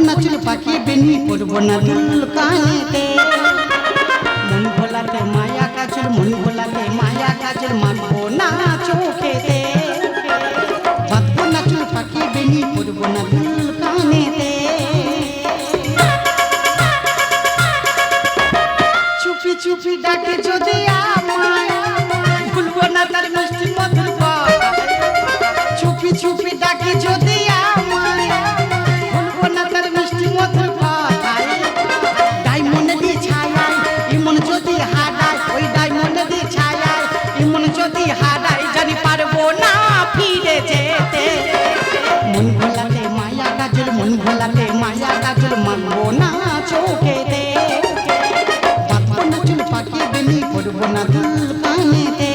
না চুল পাখি বেনি পড়বো না দুল কানেতে মন ভোলাতে মায়া কাজল মন ভোলাতে মায়া কাজল মানবো না চোখেতে বাঁধবো না চুল পাখি বেনি পড়বো না দুল কানেতে চুপি চুপি ডাকে যদি আমায় ভুলবো না তার মিষ্টি মধুর কথা চুপি চুপি ডাকে যদি আমায় ভুলবো না তার মিষ্টি মধুর কথা ডায়মন্ড দিয়ে ছায়ায় ইমন যদি হারায় ওই ডায়মন্ড দিয়ে ছায়ায় ইমন যদি হারায় জানি পারবো না ফিরে যেতে মন ভোলাতে মায়া কাজল মন ভোলাতে মায়া কাজল মানবো না চোখেতে বাঁধবো না চুল পাখি বেনি পড়বো না দুল কানেতে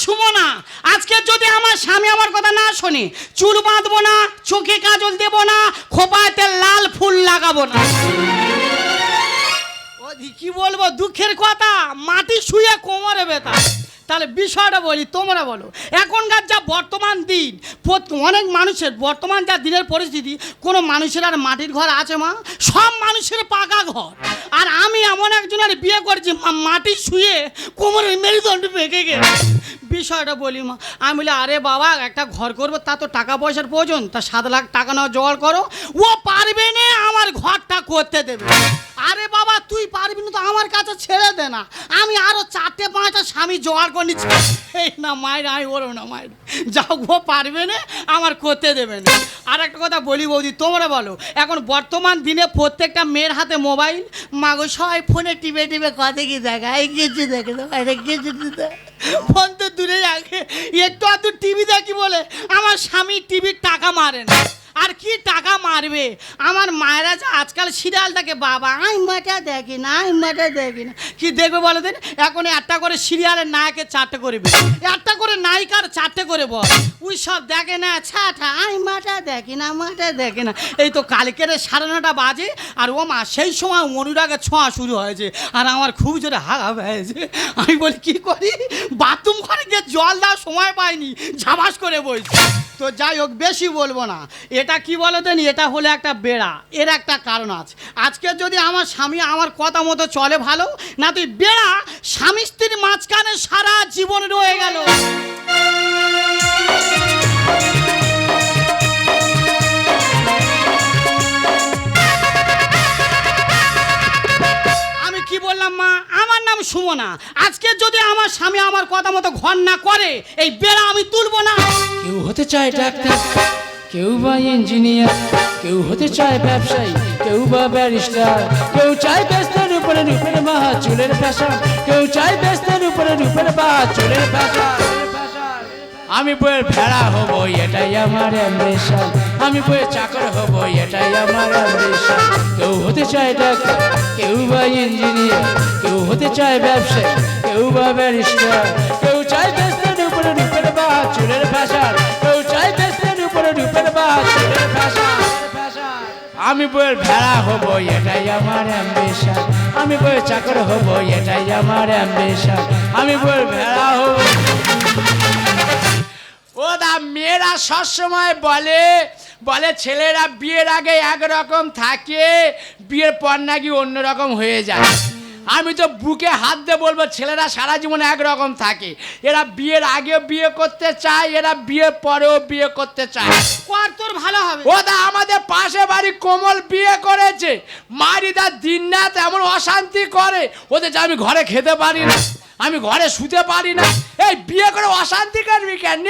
সুমনা আজকে যদি আমার স্বামী আমার কথা না শোনে চুল বাঁধবো না চোখে কাজল দেব না খোপাতে লাল ফুল লাগাবো না কি বলবো দুঃখের কথা মাটি শুয়ে কোমরে ব্যথা তাহলে বিষয়টা বলি তোমরা বলো এখনকার যা বর্তমান দিন অনেক মানুষের বর্তমান যা দিনের পরিস্থিতি কোনো মানুষের আর মাটির ঘর আছে মা সব মানুষের পাকা ঘর আর আমি এমন একজনের বিয়ে করেছি মাটি শুয়ে কোমরের মেরুদণ্ড ভেঙে গেছে বিষয়টা বলি মা আমি বলি আরে বাবা একটা ঘর করবো তা তো টাকা পয়সার প্রয়োজন তা 7 লাখ টাকা নাও জোগাড় করো ও পারবে না আমার ঘরটা করতে দেবে আরে বাবা তুই পারবি না তো আমার কাছে ছেড়ে দে না আমি আরো 4-5টা স্বামী জোগাড় করে নিচ্ছি এই না মায়ের আমি ওরও না মায়ের যাও ও পারবে না আমার করতে দেবে না আর একটা কথা বলি বৌদি তোমরা বলো এখন বর্তমান দিনে প্রত্যেকটা মেয়ের হাতে মোবাইল মাগো সবাই ফোনে টিপে টিপে কথা কি দেখায় কিছু দেখে তো কিছু ফোন তো দূরে রাখে একটু আধটু টিভি দেখি বলে আমার স্বামী টিভির টাকা মারে না আর কি টাকা মারবে আমার মায়েরা যে আজকাল সিরিয়াল দেখে বাবা আমি মাটা দেখি না আমি মাটা দেখি না কি দেখবে বলো দিন এখন একটা করে সিরিয়ালের নায়কের 4টে করবে একটা করে নায়িকার 4টে করে বল ওই সব দেখে না ছাটা আমি মাটা দেখি না মাটা দেখি না এই তো কালকের 9:30 বাজে আর ও মা সেই সময় অনুরাগের ছোঁয়া শুরু হয়েছে আর আমার খুব জোরে হাগা হয়েছে আমি বলি কি করি বাথরুম ঘরে গিয়ে জল দেওয়ার সময় পাইনি ঝাবাস করে বইছি তো যাই হোক বেশি বলবো না এটা কি বলো দেন এটা হলো একটা বেড়া এর একটা কারণ আছে আজকে যদি আমার স্বামী আমার কথা মতো চলে ভালো না তুই বেড়া স্বামী স্ত্রীর মাঝখানে সারা জীবন রয়ে গেল আমি কি বললাম মা আমার নাম সুমনা আজকে যদি আমার স্বামী আমার কথা মতো ঘর না করে এই বেড়া আমি তুলবো না কেউ হতে চায় ডাক্তার কেউ বা ইঞ্জিনিয়ার কেউ হতে চায় ব্যবসায়ী কেউ বা ব্যারিস্টার কেউ চায় ব্যস্তের উপরে রূপের বাহা চুলের ফ্যাশন কেউ চায় ব্যস্তের উপরে রূপের বাহা চুলের ফ্যাশন আমি বইয়ের ভেড়া হব এটাই আমার অ্যাম্বিশন আমি বইয়ের চাকর হব এটাই আমার অ্যাম্বিশন কেউ হতে চায় ডাক্তার কেউ বা ইঞ্জিনিয়ার কেউ হতে চায় ব্যবসায়ী কেউ বা ব্যারিস্টার কেউ চায় ব্যস্তের উপরে রূপের বাহা চুলের ফ্যাশন কেউ চায় ব্যস্তের উপরে রূপের বাহা চুলের ফ্যাশন আমি বইয়ের ভেড়া হব এটাই আমার অ্যাম্বিশন আমি বইয়ের চাকর হব এটাই আমার অ্যাম্বিশন আমি বইয়ের ভেড়া হব ও দা মেয়েরা সবসময় বলে বলে ছেলেরা বিয়ের আগে একরকম থাকে বিয়ের পর নাকি অন্যরকম হয়ে যায় আমি তো বুকে হাত দিয়ে বলবো ছেলেরা সারা জীবন একরকম থাকে এরা বিয়ের আগেও বিয়ে করতে চায় এরা বিয়ের পরেও বিয়ে করতে চায় কর তোর ভালো হবে ও দা আমাদের পাশে বাড়ি কোমল বিয়ে করেছে মারিদা দিনরাত এমন অশান্তি করে ওদের যে আমি ঘরে খেতে পারি না আমি ঘরে শুতে পারি না এই বিয়ে করে অশান্তি করবি কেন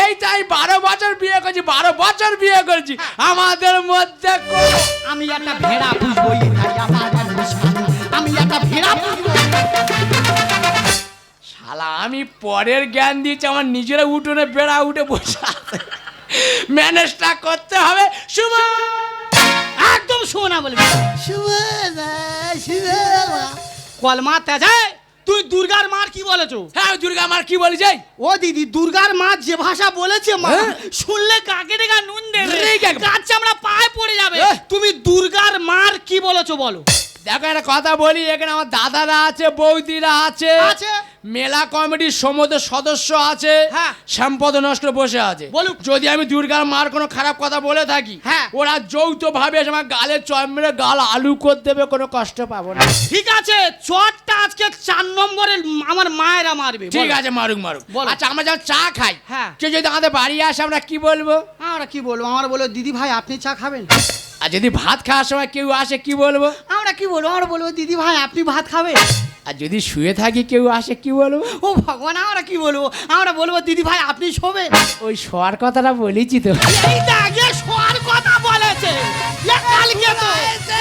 এই তাই 12 বছর বিয়ে করছি 12 বছর বিয়ে করছি আমাদের মধ্যে আমি একটা ভেড়া বুঝবো এটাই আমার আমি একটা ভেড়া বুঝবো শালা আমি পরের জ্ঞান দিয়েছি আমার নিজেরা উঠোনে বেড়া উঠে বসে আছে ম্যানেজটা করতে হবে সুমন একদম শোনা বলবি কলমা তেজায় তুই দুর্গার মার কি বলেছো হ্যাঁ দুর্গা মার কি বলি যাই ও দিদি দুর্গার মা যে ভাষা বলেছে মা শুনলে কাকে ডেকা নুন দেবে গাছ চামড়া পায়ে পড়ে যাবে তুমি দুর্গার মার কি বলেছো বলো দেখো একটা কথা বলি, এখানে আমার দাদারা আছে, বৌদিরা আছে, আছে। মেলা কমিটির সমস্ত সদস্য আছে, হ্যাঁ। সম্পদ নষ্ট বসে আছে। বলুক। যদি আমি দুর্গার মার কোনো খারাপ কথা বলে থাকি, হ্যাঁ। ওরা যৌথ ভাবে আমার গালে চর মেরে গাল আলু করে দেবে, কোনো কষ্ট পাবো না। ঠিক আছে, চটটা আজকে 4 নম্বরের আমার মায়েরা মারবে। ঠিক বলো। আছে, মারুক মারুক। বলো। আচ্ছা, আমরা যখন চা খাই, হ্যাঁ। কেউ যদি আমাদের বাড়ি আসে আমরা কি বলবো? আমরা কি বলবো? আমরা বলবো দিদি ভাই আপনি চা খাবেন। আর যদি ভাত খাওয়ার সময় কেউ আসে কি বলবো? আমরা কি বলবো? আমরা বলবো দিদি ভাই আপনি ভাত খাবেন। আর যদি শুয়ে থাকি কেউ আসে কি বলবো? ও ভগবান, আমরা কি বলবো? আমরা বলবো দিদি ভাই আপনি শোবেন। ওই শোয়ার কথাটা বলেছি তো। এই আগে শোয়ার কথা বলেছে। এ কালকে তো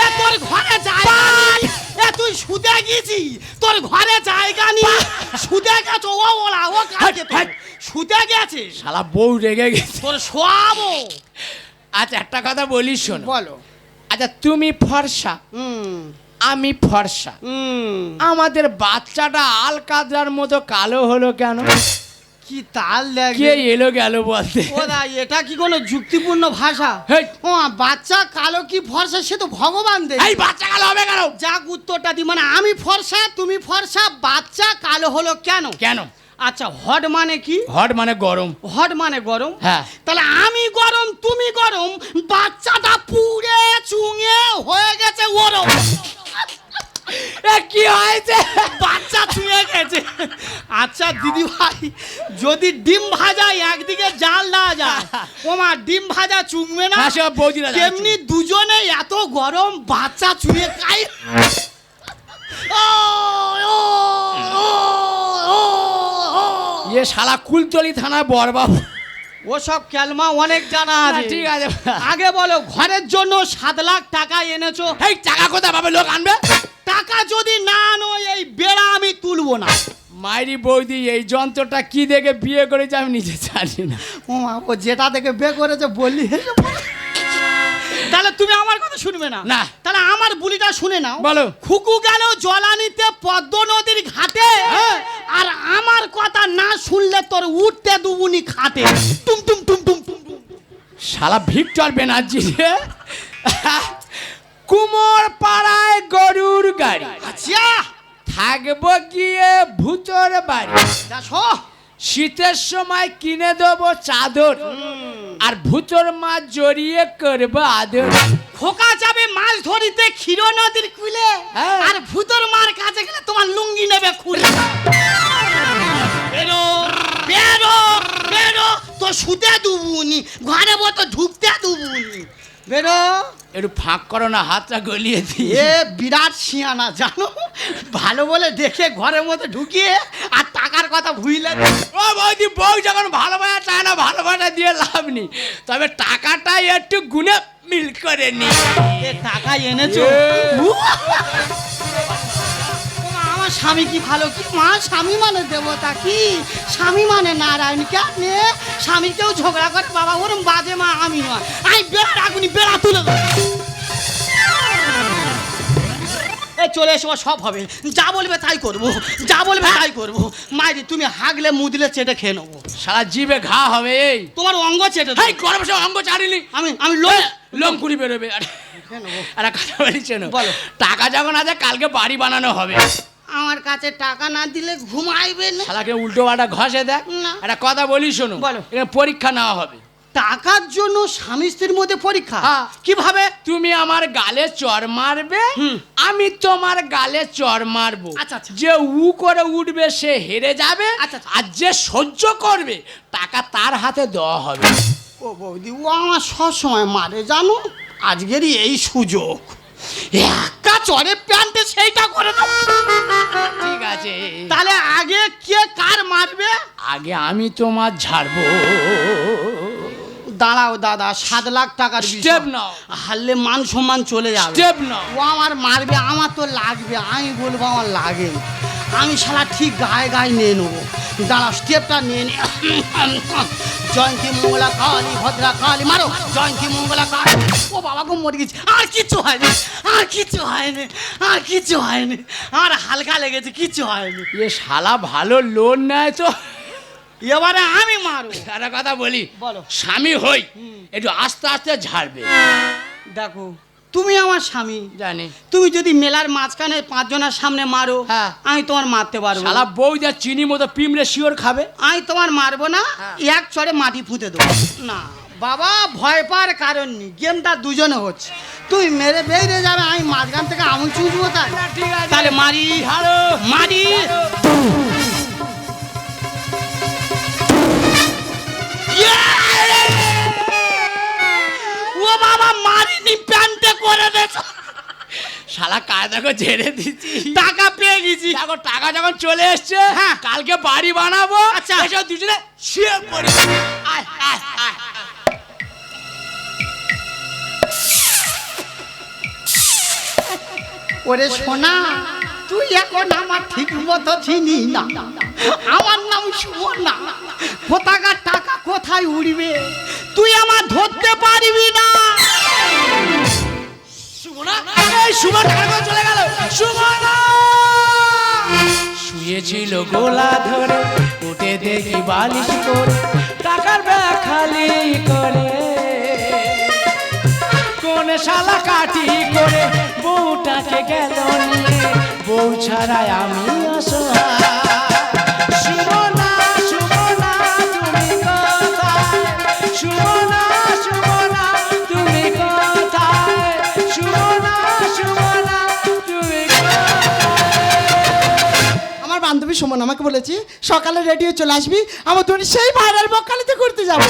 এ তোর ঘরে জায়গা নেই। এ তুই শুতে গেছি, তোর ঘরে জায়গা নেই, শুতে গেছো। ও ওলা ও কালকে তো শুতে গেছে। শালা বউ রেগে গেছে। তোর শোয়াবো। আচ্ছা, একটা কথা বলি শোনো। বলো। আচ্ছা, তুমি ফর্সা, আমি ফর্সা, আমাদের বাচ্চাটা আল কাদরার মতো কালো হলো কেন? কি তাল লাগে। কে এলো গেল বলতে? ওরা এটা কি কোনো যুক্তিপূর্ণ ভাষা? হেই। ও বাচ্চা কালো কি ফর্সা সে তো ভগবান দেয়। এই বাচ্চা কালো হবে কেন? যাক উত্তরটা দি, মানে আমি ফর্সা তুমি ফর্সা, বাচ্চা কালো হলো কেন? কেন? আচ্ছা, হট মানে কি? হট মানে গরম। হট মানে গরম। হ্যাঁ। তাহলে আমি গরম তুমি গরম, বাচ্চাটা পুড়ে চুঙে হয়ে গেছে ওরম। এ কি হয়েছে? বাচ্চা চুঙে গেছে। আচ্ছা দিদি ভাই, যদি ডিম ভাজা একদিকে জাল না যায়, ওমা ডিম ভাজা চুঙবে না? হ্যাঁ, সব বৌদিরা জানে। তেমনি দুজনে এত গরম বাচ্চা চুঙে খাই। এ শালা কুলতলি থানা বরবাবু। ওসব ক্যালমা অনেক জানা আছে। ঠিক আছে। আগে বলো, ঘরের জন্য 7 লাখ টাকা এনেছো। এই টাকা কোথায় পাবে? লোক আনবে। টাকা যদি না আনো এই বেড়া আমি তুলবো না। মাইরি বৌদি, এই যন্ত্রটা কি দেখে বিয়ে করেছে আমি নিজে জানি না। ও যেটা দেখে বে করেছে বললি হেসে পড়ে। তাহলে তুমি আমার কথা শুনবে না? না। তাহলে আমার বুলিটা শুনে নাও। বলো। খুকু গেল জলানিতে পদ্ম নদীর ঘাটে, আর আমার কথা না শুনলে তোর উঠতে দুবুনি খাটে। টুম টুম টুম টুম টুম টুম। শালা ভিক্টর ব্যানার্জি রে। কুমোর পাড়ায় গরুর গাড়ি, আচ্ছা থাকবো গিয়ে ভূতর বাড়ি। দেখো শীতের সময় কিনে দেবো চাদর, আর ভূতর মাছ জড়িয়ে করবো আদর। খোকা যাবে মাছ ধরিতে ক্ষীর নদীর কুলে, হ্যাঁ। আর ভূতর মার কাছে গেলে তোমার লুঙ্গি নেবে খুলে। বেরো বেরো বেরো, তো শুতে দুবুনি, ঘরে বতো ঢুকতে দুবুনি। বেরো। একটু ফাঁক করো না, হাতটা গলিয়ে দিয়ে। এ বিরাট শিয়ানা জানো, ভালো বলে দেখে ঘরের মধ্যে ঢুকিয়ে আর টাকার কথা ভুইলে। ও বৌদি, বউ যখন ভালোবাসা চায় না, ভালোবাসা দিয়ে লাভ নেই, তবে টাকাটা একটু গুনে মিল করে নি। এ টাকা এনেছো? আমার স্বামী কি ভালো কি মা, স্বামী মানে দেবতা কি, স্বামী মানে নারায়ণ। কেন স্বামীকেও ঝগড়া করে বাবা, ওরম বাজে মা আমি নয়। আমি বেড়া রাখুনি, বেড়া তুলে দেবো। এই চলে এসো, সব হবে, যা বলবে তাই করবো, যা বলবে তাই করবো। মাইরি তুমি হাগলে মুদলে চেটে খেয়ে নেবো। সারা জিভে ঘা হবে। এই তোমার অঙ্গ চেটে দেবো। এই গরম সব অঙ্গ চাড়িনি আমি আমি লোক লোম কুড়ি বেরোবে। আরে কথা বলিস না, বলো। টাকা যখন আছে কালকে বাড়ি বানানো হবে। আমার কাছে টাকা না দিলে ঘুমাইবে না। শালাকে উল্টো পাল্টা ঘষে দেখ। না। একটা কথা বলি শোনো, বলো। এখানে পরীক্ষা নেওয়া হবে। টাকার জন্য স্বামী স্ত্রীর মধ্যে পরীক্ষা? হ্যাঁ। কিভাবে? তুমি আমার গালে চর মারবে, হুম। আমি তোমার গালে চর মারবো। আচ্ছা, আচ্ছা। যে উ করে উঠবে সে হেরে যাবে, আচ্ছা, আচ্ছা। আর যে সহ্য করবে টাকা তার হাতে দেওয়া হবে। ও বৌদি, ও আমার সবসময় মারে জানো, আজকেরই এই সুযোগ, একা চরে প্যান্টে সেইটা করে দাও। ঠিক আছে, তাহলে আগে কে কার মারবে? আগে আমি তোমার ঝাড়বো। দাঁড়াও দাদা, 7 লাখ টাকার স্টেপ নাও। হারলে মান সম্মান চলে যাবে। স্টেপ নাও। ও আমার মারবে, আমার তো লাগবে, আমি বলবো আমার লাগে, আমি শালা ঠিক গায়ে গায়ে নিয়ে নেবো। দাঁড়াও, স্টেপটা নিয়ে নে। জয়ন্তী মঙ্গলা কালী ভদ্রা কালী, মারো জয়ন্তী মঙ্গলা কালী। ও বাবা গো, মরে গেছি, আর কিচ্ছু হয়নি, আর কিচ্ছু হয়নি, আর কিচ্ছু হয়নি, আর হালকা লেগেছে, কিচ্ছু হয়নি। এ শালা ভালো লোন নেয় তো। এবারে আমি মারো। একটা কথা বলি, বলো। স্বামী হই একটু আস্তে আস্তে ঝাড়বে। দেখো তুমি আমার স্বামী, জানি। তুমি যদি মেলার মাঝখানে 5 জনের সামনে মারো, হ্যাঁ। আমি তোমার মারতে পারবো। শালা বউ যা চিনি মতো পিমড়ে শিওর খাবে। আমি তোমার মারবো না, হ্যাঁ। এক চড়ে মাটি পুঁতে দেবো। না বাবা, ভয় পাওয়ার কারণ নেই, গেমটা দুজনে হচ্ছে। তুই মেরে বেরিয়ে যাবে, আমি মাঝখান থেকে আমুল চুষবো। ঠিক আছে। তাহলে মারি, হারো মারি। ও বাবা, মারিনি, প্যান্টে করে দেছ। শালা কায়দা করে ঝেড়ে দিচ্ছি, টাকা পেয়ে গেছি। দেখো টাকা যখন চলে এসছে, হ্যাঁ। কালকে বাড়ি বানাবো। আচ্ছা। এসব দুজনে শুয়ে পড়ি। আয় আয় আয়। ওরে সোনা, তুই এখন আমার ঠিক মতো চিনি না। আমার নাম সুবর্ণা। পতাকার টাকা কোথায় উড়বে তুই আমার ধরতে পারবি না। সুমনা, এই সুমন টাকা করে চলে গেল। সুমনা শুয়েছিল গোলা ধরে, উঠে দেখি বালিশ করে টাকার ব্যাগ খালি করে। কোন শালা কাটি করে বউটাকে গেল নিয়ে, বউ ছাড়াই আমি অসহায়। সুমনা সুমনা তুমি কোথায়? সুমনা সুমনা তুমি কোথায়? সুমনা সুমনা তুমি কোথায়? আমার বান্ধবী সুমন আমাকে বলেছে সকালে রেডি হয়ে চলে আসবি, আমার ধরে সেই ভাইরাল বকখালিতে ঘুরতে যাব।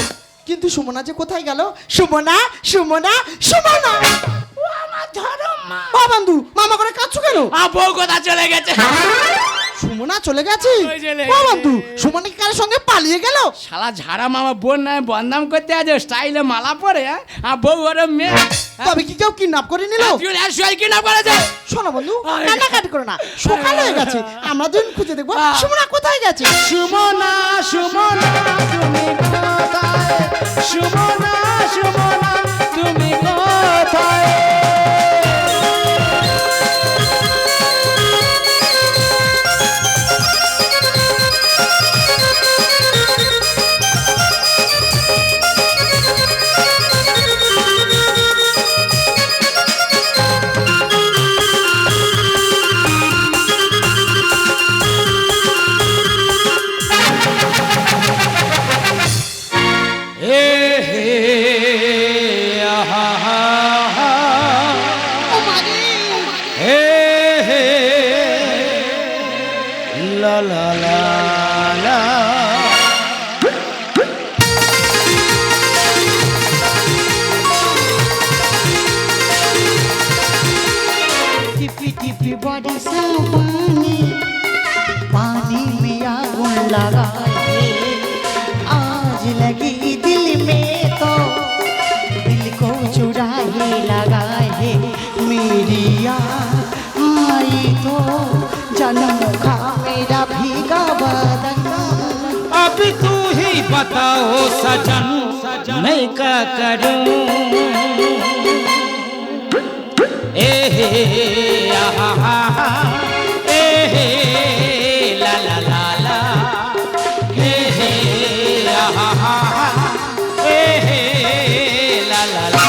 কিন্তু সুমনা যে কোথায় গেল? সুমনা সুমনা সুমনা, ও আমার ধরম মা। ও বন্ধু, মামা করে কাঁদছো কেন? বউ কোথা চলে গেছে? সুমনা চলে গেছে? ওই চলে ও গেছে। বন্ধু, সুমনা কি কারোর সঙ্গে পালিয়ে গেল? শালা ঝাড়া মামা বোন নাই বদনাম করতে আছে স্টাইলে মালা পরে। আর বউ ওর মেয়ে তবে কি কেউ কিডন্যাপ করে নিল? কি না করেছে? শোনো বন্ধু, কান্নাকাটি করো না, সকাল হয়ে গেছে, আমরা দুজন খুঁজে দেখবো সুমনা কোথায় গেছে। সুমনা সুমনা তুমি কোথায়? সুমনা সুমনা তুমি কোথায়? La la la la. टिपी टिपी बड़ी सा पानी, पानी में आग लगाए। आज लगी दिल में तो दिल को चुराए लगाए। मेरी याद आई तो जन्म खा मेरा भीगा बदन। अब तू ही बताओ सजन, मैं क्या करूं? ए हे आहा हा हा, ए हे ला ला ला ला, ए हे आहा हा हा, ए हे ला ला ला।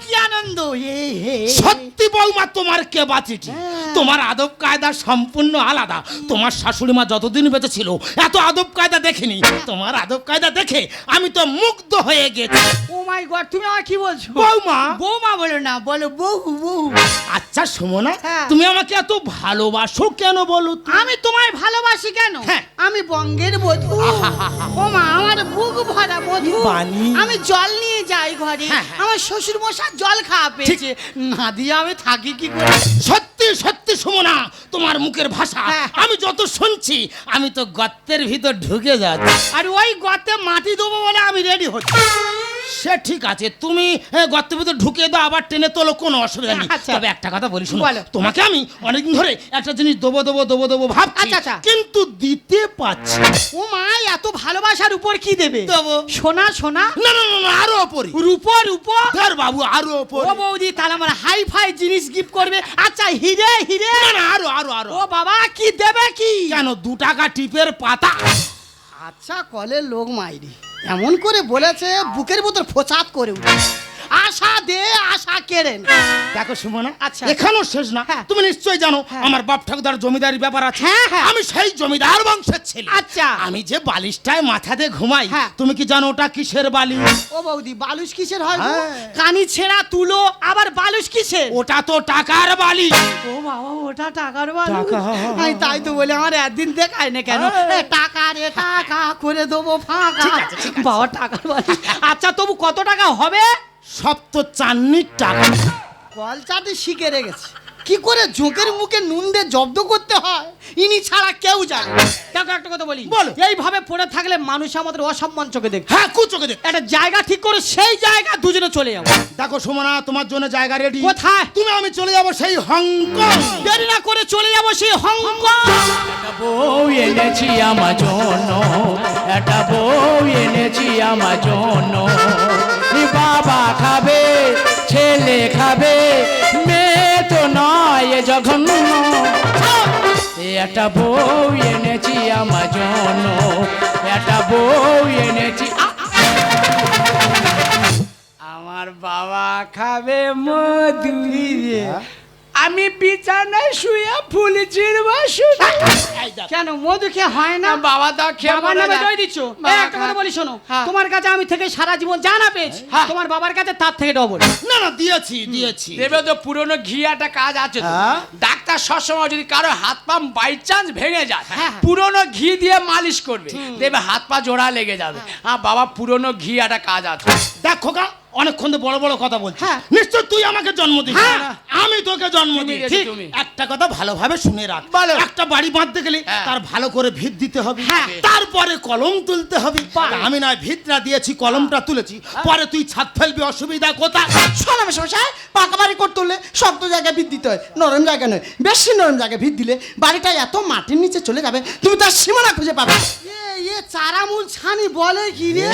কি আনন্দ! এ হে সত্যি বৌমা, তোমার কে বাঁচিটি, তোমার আদব কায়দা সম্পূর্ণ আলাদা। তোমার শাশুড়ি মা যতদিন বেঁচে ছিল এত আদব কায়দা দেখিনি। তোমার আদব কায়দা দেখে আমি তো মুগ্ধ হয়ে গেছি। ও মাই গড, তুমি আমার কি বলছো? বৌমা বৌমা বলো না, বলো বউ বউ। আচ্ছা সুমনা, তুমি আমাকে এত ভালোবাসো কেন বলো তো? আমি তোমায় ভালোবাসি কেন? আমি বঙ্গের বধূ। ও মা, আমার বুক ভরা বধূ। আমি জল নিয়ে যাই ঘরে, আমার শ্বশুর মশাই জল খাওয়া পেয়েছে, না দিয়ে আমি থাকি কি করে? সত্যি সত্যি সুমনা, তোমার মুখের ভাষা আমি যত শুনছি আমি তো গর্তের ভিতর ঢুকে যাচ্ছি। আর ওই গর্তে মাটি দেবো বলে আমি রেডি হচ্ছি। সে ঠিক আছে, তুমি গর্তের ভিতর ঢুকে দাও, আবার টেনে তোলো, কোনো অসুবিধা নেই। তবে একটা কথা বলি শোনো, তোমাকে আমি অনেকদিন ধরে একটা জিনিস দেবো দেবো দেবো দেবো ভাবছি, কিন্তু দিতে পারছি। ও মা, এত ভালোবাসার উপর কি দেবে? দেবো সোনা সোনা। না না না, আরো ওপরে রূপর উপর। ধর বাবু, আরো ওপর। ও বৌদি, তাহলে আমার হাই ফাই জিনিস গিফট করবে? আচ্ছা হিরে হিরে। না না, আরো আরো আরো। ও বাবা, কি দেবে? কি কেন, 2 টাকা টিপের পাতা। আচ্ছা, কলের লোক মাইরি এমন করে বলেছে, বুকের ভিতর ফোচাত করে উঠে। আশা দে আশা কেড়ে নে। দেখো সুমনা, আচ্ছা। এখানেও শেষ না। হ্যাঁ। তুমি নিশ্চয়ই জানো হ্যাঁ। আমার বাপ ঠাকুরদার জমিদারি ব্যাপার আছে। হ্যাঁ, হ্যাঁ। আমি সেই জমিদার বংশের ছেলে। আচ্ছা। আমি যে বালিশটায় মাথাতে ঘুমাই, হ্যাঁ। তুমি কি জানো ওটা কিসের বালিশ? ও বৌদি বালুস কিসের হয় গো? হ্যাঁ। কানি ছেঁড়া তুলো আবার বালুস কিসের? ওটা তো টাকার বালিশ। ও বাবা ওটা টাকার বালুস। টাকা। আমি তাই তো বলে আমার একদিন দেখায় না কেন? হ্যাঁ। এ, টাকা রে টাকা করে দেবো ফাঁকা। বাবা টাকার বালুস। আচ্ছা তবু কত টাকা হবে? সব তো চান্নির টাকা। কলচাতে শিখে রেখেছে কি করে জোকের মুখে নুন দিয়ে জব্দ করতে হয়, ইনি ছাড়া কেউ জানে না। দেখো একটা কথা বলি, বলো। এইভাবে পড়ে থাকলে মানুষ আমাদের অসম্মান চোখে দেখবে। হ্যাঁ, কুচোকে দেখ। একটা জায়গা ঠিক করে সেই জায়গা দুজনে চলে যাবো। দেখো সুমনা, তোমার জন্য জায়গা রেডি। কোথায়? তুমি আমি চলে যাবো সেই হংকং। দেরি না করে চলে যাবো সেই হংকং। একটা বউ এনেছি আমার জন্য, একটা বউ এনেছি আমার জন্য। বাবা খাবে, ছেলে খাবে, মেয়ে তো নয় এ জঘন্য। একটা বউ এনেছি আমার জন্য, একটা বউ এনেছি। আমার বাবা খাবে মধুরি রে, আমি বিছানায় শুয়ে ফুল চিরবা শুধু। কেন মধু খেয়ে হয় না? বাবা তো খেয়ে বাবার মরে নামে যায়। দই দিচ্ছ? বাবা একটা কথা বলি শোনো, হ্যাঁ। তোমার কাছে আমি থেকে সারা জীবন জানা পেয়েছি, হ্যাঁ। তোমার বাবার কাছে তার থেকে ডবল। না না, দিয়েছি। দেবে তো পুরনো ঘি একটা কাজ আছে তো। হ্যাঁ। ডাক্তার সবসময় যদি কারো হাত পা বাই চান্স ভেঙে যায়, হ্যাঁ। পুরনো ঘি দিয়ে মালিশ করবে, দেবে হাত পা জোড়া লেগে যাবে। বাবা পুরনো ঘি একটা কাজ আছে। দেখ খোকা, অনেকক্ষণ তো বড় বড় কথা বলছিস। হ্যাঁ। নিশ্চয় তুই আমাকে জন্ম দিয়েছিস। হ্যাঁ। আমি তোকে জন্ম তুমি দিয়েছি। দিয়েছি, তুমি। একটা কথা ভালোভাবে শুনে রাখ। বলো। একটা বাড়ি বাঁধতে গেলে হ্যাঁ। তার ভালো করে ভিত দিতে হবে। হ্যাঁ। তারপরে কলম তুলতে হবে। আমি না ভিতটা দিয়েছি, কলমটা তুলেছি, পরে তুই ছাদ ফেলবি, অসুবিধা কোথায়? শোনাবে সমস্যায় পাকা বাড়ি করতে হলে শক্ত জায়গায় ভিত দিতে হয়, নরম জায়গা নয়। বেশি নরম জায়গায় ভিত দিলে বাড়িটা এত মাটির নিচে চলে যাবে তুমি তার সীমানা খুঁজে পাবে। এ চারামুল ছানি বলে কি রে?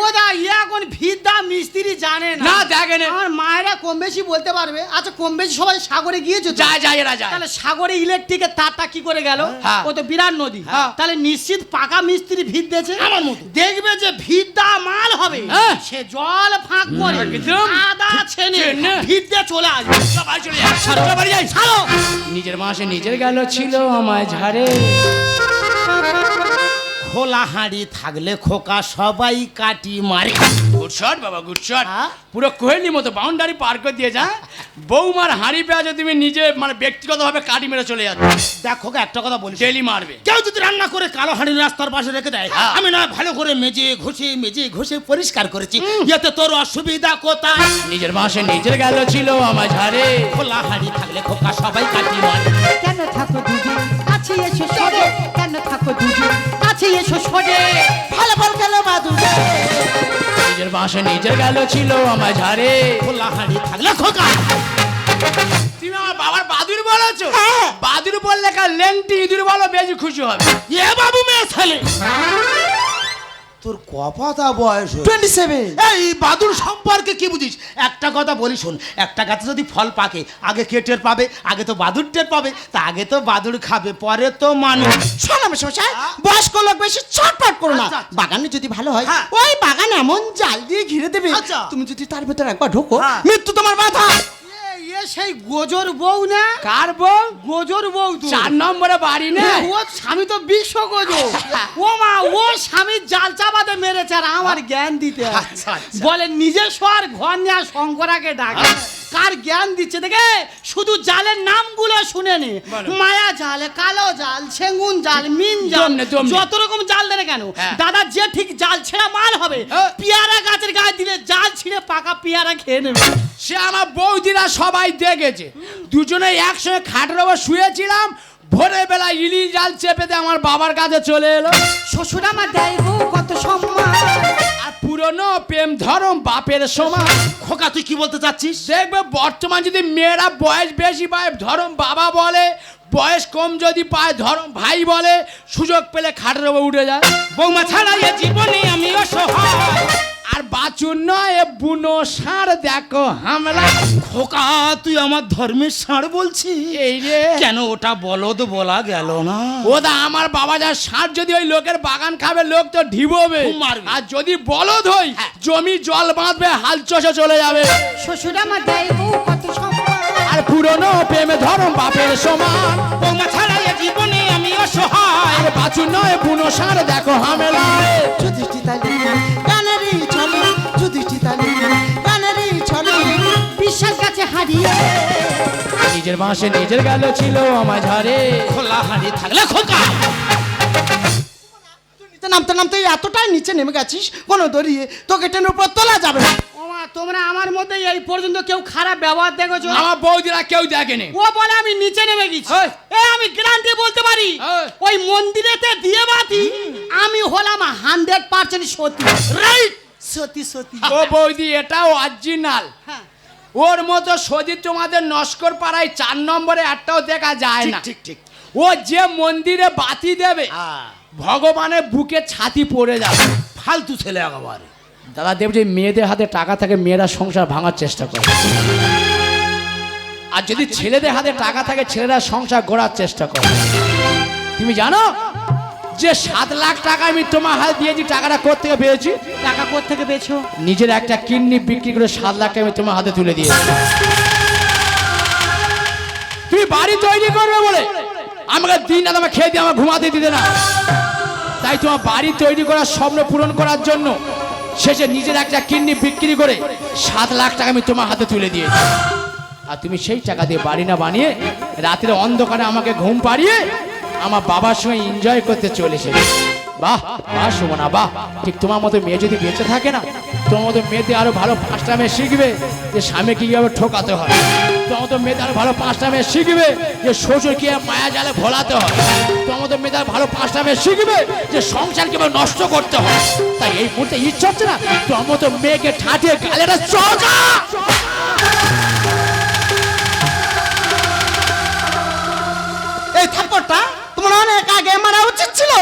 ও দা ইয়ে এখন ভিদ্দা মিস্ত্রি জানে না, না। দেখে না। আমার মায়েরা কম বেশি বলতে পারবে। আচ্ছা কম বেশি সবাই সাগরে গিয়েছো তো? যায় এরা যায়। তাহলে সাগরে ইলেকট্রিকের তারটা কি করে গেল? হ্যাঁ। ও তো বিরাট নদী। হ্যাঁ। তাহলে নিশ্চিত পাকা মিস্ত্রি ভিত দিয়েছে। আমার মতো। দেখবে যে ভিদ্দা মাল হবে, হ্যাঁ। সে জল ফাঁক করে একদম। আদা ছেনে ছেনে। ভিত দিয়ে চলে আসবে। সবাই চলে যায়, সবাই বাড়ি যায়। ছাড়ো। নিজের মাসে নিজের গেল ছিল আমায় ঝাড়ে। খোলা হাঁড়ি থাকলে খোকা সবাই কাটি মারে। গুড শট বাবা, গুড শট। হ্যাঁ। পুরো কোহেলি মতো বাউন্ডারি পার করে দিয়ে যা। বৌমার হাঁড়ি পেঁয়াজে তুমি নিজে মানে ব্যক্তিগতভাবে কাটি মেরে চলে যাচ্ছ। দেখ খোকা, একটা কথা বলি, ডেলি মারবে। কেউ যদি রান্না করে কালো হাঁড়ি রাস্তার পাশে রেখে দেয়, হ্যাঁ। আমি না ভালো করে মেজে ঘষে পরিষ্কার করেছি, এতে তোর অসুবিধা কোথায়? নিজের মাসে নিজের গেল ছিল আমার ঝাড়ে। খোলা হাঁড়ি থাকলে খোকা সবাই কাটি মারে। কেন থাকো দুদিন কাছে এসো সরে, কেন থাকো দুদিন কাছে এসো সরে। ভালো ফল খেলো বাদুরে। নিজের মাসে নিজের গেল ছিল আমার ঝাড়ে। খোলা হাঁড়ি থাকলে খোকা। তুমি আমার বাবার বাদুর বলেছো? হ্যাঁ। বাদুর বললে কার লেংটি ইঁদুর বলো, বেশি খুশি হবে। এ বাবু মেয়ে ছেলে, তোর কপাতা বয়স হয়েছে। 27। এই বাদুর সম্পর্কে কি বুঝিস? একটা কথা বলি শোন, একটা গাছে যদি ফল পাকে, আগে কে টের পাবে? আগে তো বাদুর টের পাবে। তা আগে তো বাদুর খাবে, পরে তো মানুষ। শোনাবে সমস্যায় বয়স্ক লোক বেশি ছটফট করো না। আচ্ছা। বাগানে যদি ভালো হয়, হ্যাঁ। ওই বাগান এমন জাল দিয়ে ঘিরে দেবে, আচ্ছা। তুমি যদি তার ভেতরে একবার ঢোকো, হ্যাঁ। মৃত্যু তোমার মাথা। এ সেই গোজর বউ না? কার বউ? গোজর বউ তো। 4 নম্বরে বাড়ি না। ও স্বামী তো বিশ্ব গোজর। ও মা, ও স্বামীর জাল চাপাতে মেরেছে আর আমার জ্ঞান দিতে হয়। আচ্ছা, আচ্ছা। বলে নিজে শোয়ার ঘর নিয়ে শঙ্করাকে ডাকে। কার জ্ঞান দিচ্ছে দেখে শুধু জালের নামগুলো শুনে নে। মায়া জাল, কালো জাল, সেঙ্গুন জাল, মিন জাল, দমনে। যত রকম জাল দেনে কেন, হ্যাঁ। দাদা যে ঠিক জাল ছেঁড়া মাল হবে, হ্যাঁ। পেয়ারা গাছের গায়ে দিলে জাল ছিঁড়ে পাকা পেয়ারা খেয়ে নেবে। সে আমার বৌদিরা সবাই দেখেছে। দুজনে একসঙ্গে খাটের ওপর শুয়েছিলাম, ভোরের বেলা ইলি জাল চেপে দিয়ে আমার বাবার কাছে চলে এলো। শ্বশুর আমার দেয় গো কত সম্মান। আর পুরনো প্রেম ধরম বাপের সমান। খোকা, তুই কি বলতে চাচ্ছিস? দেখবে বর্তমান যদি মেয়েরা বয়স বেশি পায় ধরম বাবা বলে, বয়স কম যদি পায় ধরম ভাই বলে, সুযোগ পেলে খাটের ওপর উঠে যায়। বৌমা ছাড়া এ জীবনে আমি অসহায়। আর বাছুর নয় বুনো ষাঁড় দেখো হামলা। খোকা তুই আমার ধর্মের ষাঁড় বলছিস? এই রে কেন ওটা বলদ বলা গেল না? ওদা আমার বাবা যা ষাঁড় যদি ওই লোকের বাগান খাবে লোক তো ঢিববে, মারবে। আর যদি বলদ হই জমি জল বাঁধবে হাল চষে চলে যাবে। শ্বশুর আমার দেয় বউ কত সম্মান, আর পুরনো প্রেমে ধরম বাপের সমান। বৌমা ছাড়া এ জীবনে আমি অসহায়। আর বাছুর নয় বুনো ষাঁড় দেখো হামেলা। যুধিষ্ঠি তালি গানেরই ছলে, যুধিষ্ঠি তালি গানেরই ছলে, বিশ্বাস কাছে হারিয়ে নিজের বাঁশে নিজের গেল ছিল আমার ঝাড়ে। খোলা হাড়ি থাকলে খোকা। নামতে নামতে এতটাই নিচে নেমে গেছিস কোনো দড়িয়ে তোকে টেনে উপর তোলা যাবে না। ওমা তোমরা আমার মধ্যে এই পর্যন্ত কেউ খারাপ ব্যবহার দেখেছো? আমার বৌদিরা কেউ দেখেনি। ও বলে আমি নিচে নেমে গেছি। এই। আমি গ্যারান্টি বলতে পারি এই। ওই মন্দিরেতে দিয়ে বাতি আমি হলাম 100% সত্যি। রাইট। সত্যি সত্যি। ও বৌদি এটাও অরিজিনাল। হ্যাঁ। ওর মতো সজিত তোমাদের নস্কর পাড়ায় 4 নম্বরে একটাও দেখা যায় না। ঠিক ঠিক। ও যে মন্দিরে বাতি দেবে ভগবানের বুকে ছাতি পড়ে যাবে। ফালতু ছেলে একেবারে। দাদা দেব যে মেয়েদের হাতে টাকা থাকে মেয়েরা সংসার ভাঙার চেষ্টা করে, আর যদি ছেলেদের হাতে টাকা থাকে ছেলেরা সংসার গড়ার চেষ্টা করে। তুমি জানো যে 7 লাখ টাকা আমি তোমার হাতে দিয়েছি, টাকাটা কোত্থেকে পেয়েছি? টাকা কোত্থেকে পেয়েছো? নিজের একটা কিডনি বিক্রি করে 7 লাখ টাকা আমি তোমার হাতে তুলে দিয়েছি। তুমি বাড়ি তৈরি করবে বলে আমাকে দিন রাত আমার খেয়ে দিয়ে আমার ঘুমাতে দিতে না, তাই তোমার বাড়ি তৈরি করার স্বপ্ন পূরণ করার জন্য শেষে নিজের একটা কিডনি বিক্রি করে 7 লাখ টাকা আমি তোমার হাতে তুলে দিয়েছি। আর তুমি সেই টাকা দিয়ে বাড়ি না বানিয়ে রাতের অন্ধকারে আমাকে ঘুম পাড়িয়ে আমার বাবার সঙ্গে এনজয় করতে চলেছে। বাহ বাহ সুমনা বাহ। ঠিক তোমার মতো মেয়ে যদি বেঁচে থাকে না, তোমার মতো মেয়েতে আরো ভালো 5টা মেয়ে শিখবে যে স্বামীকে কিভাবে ঠকাতে হয়। তোমার মতো মেয়েতে আরো ভালো 5টা মেয়ে শিখবে যে শ্বশুর কিভাবে মায়া জালে ভোলাতে হয়। তোমার মতো মেয়েতে আরো ভালো 5টা মেয়ে শিখবে যে সংসার কিভাবে নষ্ট করতে হয়। তাই এই মুহূর্তে ইচ্ছা হচ্ছে না তোমার মতো মেয়েকে ঠাটিয়ে গালেটা চড়া। এই থাপ্পড়টা তোমার অনেক আগে মারা উচিত ছিল।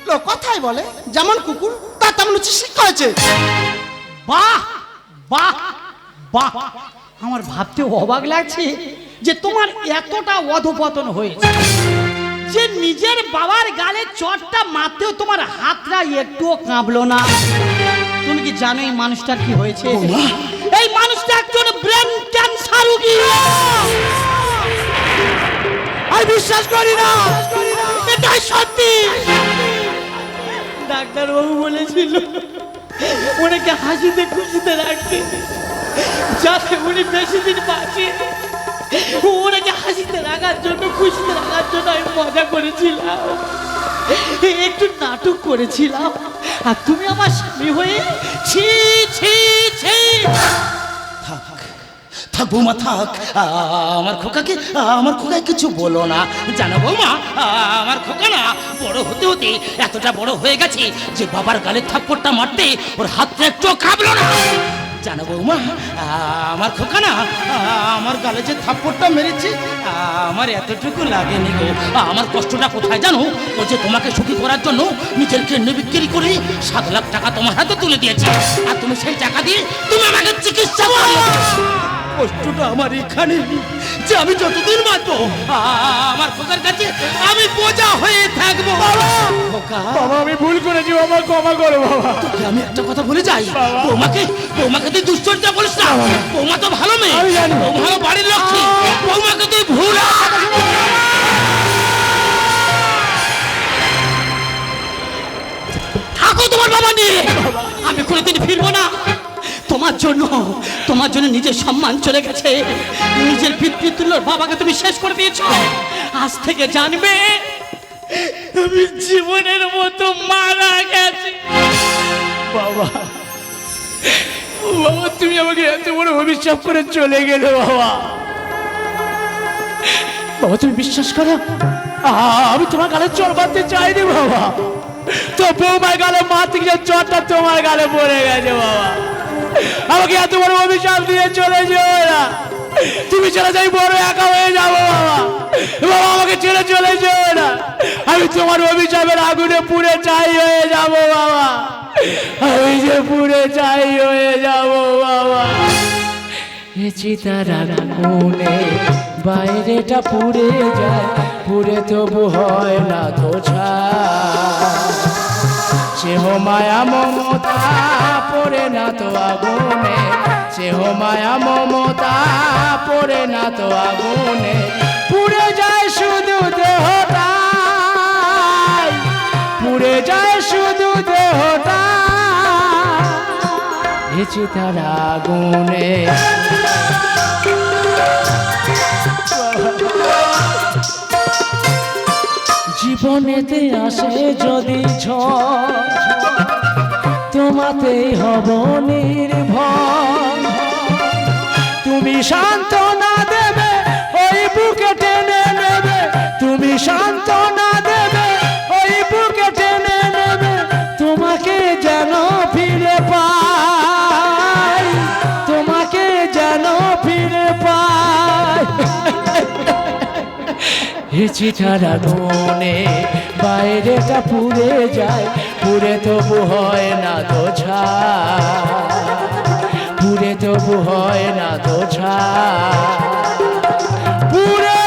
লোক কথাই বলে যেমন কুকুর তার তেমন উচিত শিক্ষা হয়েছে। বাহ বাহ বাহ। আমার ভাবতে অবাক লাগছে যে তোমার এতটা অধপতন হয়েছে যে নিজের বাবার গালে চটটা মারতেও তোমার হাতটা একটুও কাঁপলো না। তুমি কি জানো এই মানুষটার কি হয়েছে? এই মানুষটা একজন ব্রেন ক্যান্সার রোগী। আমি বিশ্বাস করি না। এটাই সত্যি। ডাক্তারবাবু বলেছিল ওনাকে হাসিতে খুশিতে রাখতে, যাতে উনি বেশি দিন বাঁচে। ওনাকে হাসিতে রাখার জন্য খুশিতে রাখার জন্য আমি মজা করেছিলাম, একটু নাটক করেছিলাম। আর তুমি আমার স্বামী হয়ে ছি ছি ছি। থাক বৌমা থাক। আমার খোকাকে কিছু বলো না। জানো বৌমা, আমার খোকা না বড় হতে হতে এতটা বড় হয়ে গেছে যে বাবার গালে থাপ্পড়টা মারতে ওর হাতটা একটু কাঁপলো না। জানো বৌমা, আমার খোকা না আমার গালে যে থাপ্পড়টা মেরেছে আমার এতটুকু লাগেনি গো। আমার কষ্টটা কোথায় জানো? ও যে তোমাকে সুখী করার জন্য নিজের কিডনি বিক্রি করে 7 লাখ টাকা তোমার হাতে তুলে দিয়েছে, আর তুমি সেই টাকা দিয়ে তুমি আমাকে চিকিৎসা করো। কষ্টটা আমার এখানে যে আমি যতদিন বাঁচবো আমার খোকার কাছে আমি বোঝা হয়ে থাকবো। খোকা, বাবা আমি ভুল করেছি বাবা, ক্ষমা করো বাবা। তোকে আমি একটা কথা বলে যাই, বৌমাকে তুই দুশ্চরিত্রা বলিস না। বৌমা তো ভালো মেয়ে, আমি জানি। বৌমা হলো বাড়ির লক্ষ্মী। বৌমাকে তুই ভুল থাকো তোমার বাবা নিয়ে। আমি কোনোদিন ফিরবো না। তোমার জন্য নিজের সম্মান চলে গেছে। নিজের পিতৃতুল্যর বাবাকে তুমি শেষ করে দিয়েছো। আজ থেকে জানবে আমি জীবনের মতো মারা গেছি। বাবা বাবা তুমি আমাকে এত বড় অভিশাপ করে চলে গেলে বাবা। বাবা তুমি বিশ্বাস করো আমি তোমার গালে চড় মারতে চাইনি বাবা, তো বৌমার গালে মারতে গিয়ে চড়টা তোমার গালে পড়ে গেছে বাবা। আমাকে এত বড় অভিশাপ দিয়ে চলে যেও না। তুমি চলে যাই বড় একা হয়ে যাবো বাবা। বাবা আমাকে ছেড়ে চলে যেও না। আমি তোমার অভিশাপের আগুনে পুড়ে ছাই হয়ে যাবো বাবা। আমি যে পুড়ে চাই হয়ে যাব বাবা। এ চিতার আগুনে বাইরেটা পুড়ে যায়, পুড়ে তবু হয় না তো ছাই। সেহ মায়া মমতা পড়ে না তো আগুনে, সেহ মায়া মমতা পড়ে না তো আগুনে, পুড়ে যায় শুধু দেহটাই, পুড়ে যায় শুধু দেহটা এ চিতার আগুনে। জীবনেতে আসে যদি ঝড়, তোমাতেই হব নির্ভর। তুমি সান্ত্বনা দেবে, ওই বুকে টেনে নেবে, তুমি সান্ত্বনা দেবে, ওই বুকে টেনে নেবে, তোমাকে যেন ফিরে পাই, তোমাকে যেন ফিরে পাই। এ চিতার আগুনে বাইরেটা পুড়ে যায়, পুড়ে তবু হয় না তো ছাই, পুড়ে তবু হয় না তো ছাই, পুড়ে